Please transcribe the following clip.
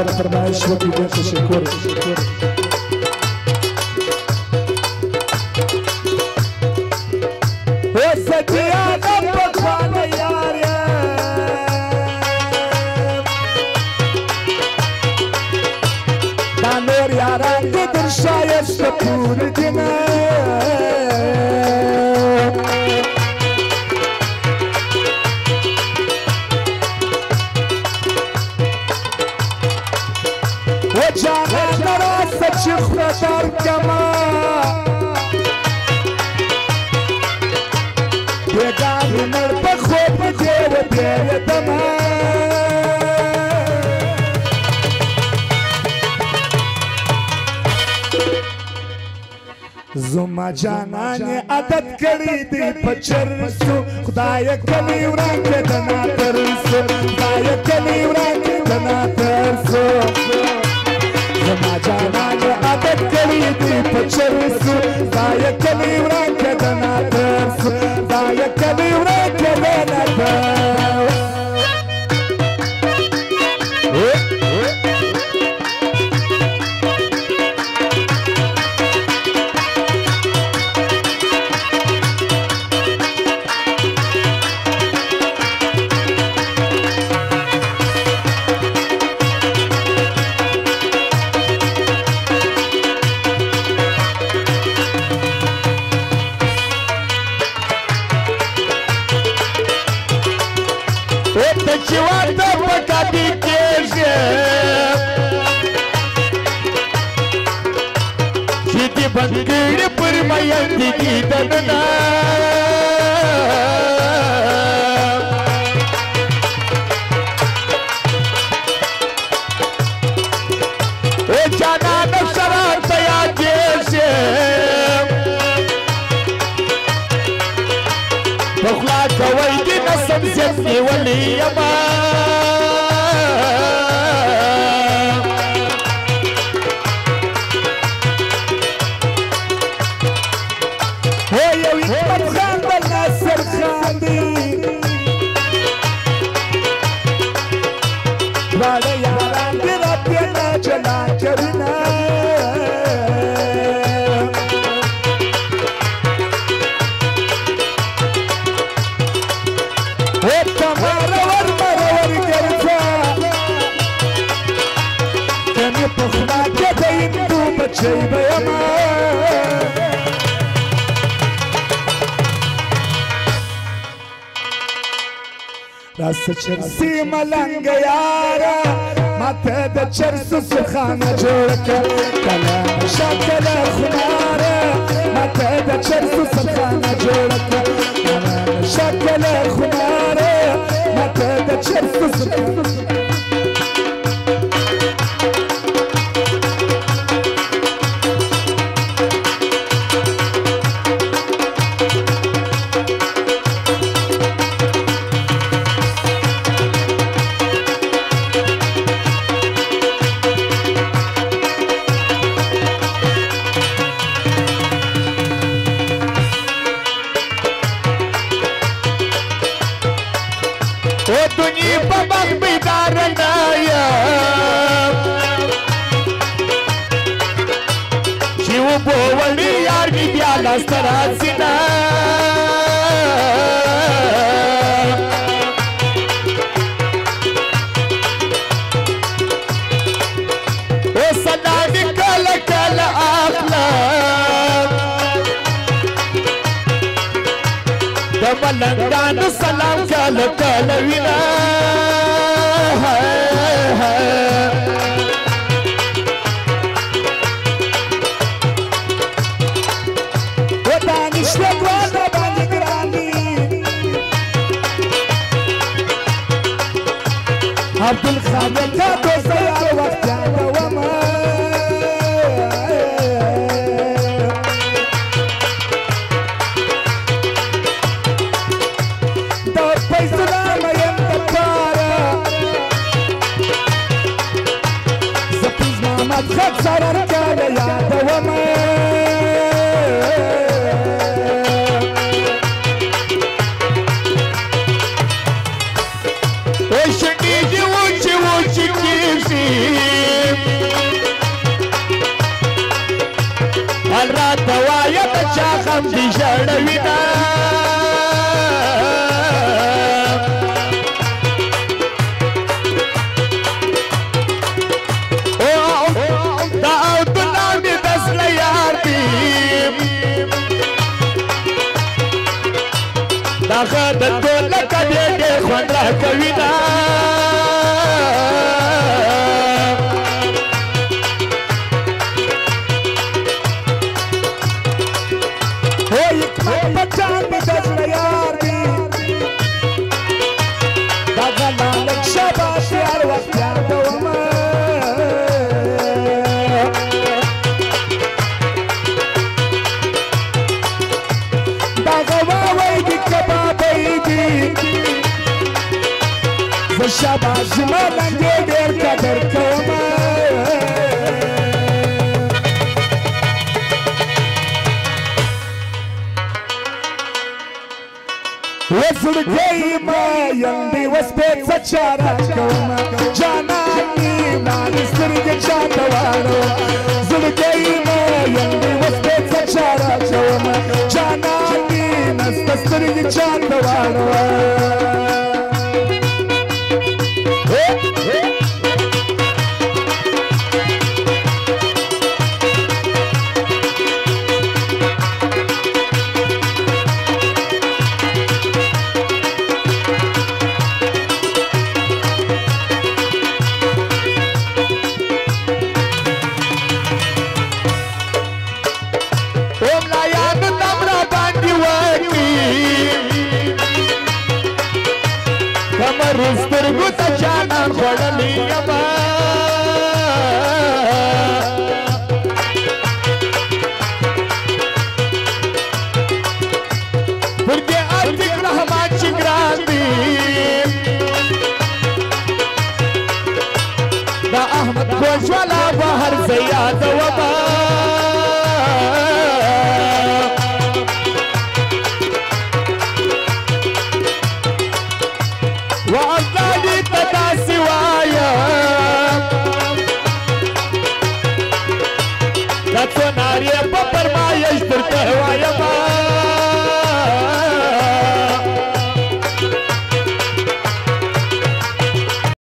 सर फरमाइश होती है तशक्कुर ओ सजिया न पखवान यार दानोर यारा के दर्शाय सपूर दिन जाना जरा सच खुदार कमा बेगान मर बखोब देव देव दमा जुमा जाना ने आदत करी दी पचरसु खुदाय कली उरान के दना तरसु खुदाय कली उरान के दना तरसु जुमा जाना ने आदत करी दी पचरसु खुदाय कली उरान के दना तरसु खुदाय कली उरान के दना तरसु чего-то пока бегешь, чьи бангыры пырмая дигидана. О чана на шарата я деше, похла кавайди на самсет не валияма. Rasa çersi malanga yara mate de çersu sukhana jorka kalam shakala khunara mate de çersu sukhana jorka kalam shakala khunara mate de çersu sukhana Staracina O sanani kala kala akla Damalanganu salam kala kala vina Abdul Khadir ka dosta yar waqt yaada wama da paisuna mayam tapara Zapiz Muhammad khad sarar ka yaada wama Ocean کبینا بچان می دزل یار دی دا غلالک شباش یار وقت یار دوما دا غواوی دی کبابی دی زشباش ملنگی دیر قدر کوما وزرگی ما یندی وسبیت سچارا کوما جانانی نانی سترگ چاندوارو زرگی ما یندی وسبیت سچارا کوما جانانی نست سترگ چاندوارو سترګو ته جانان خوړلې یما پر دې عاشق رحمان چې ګران دي دا احمد خوشوالا بهر زیاد وما Sonarje po permaješ drte vaja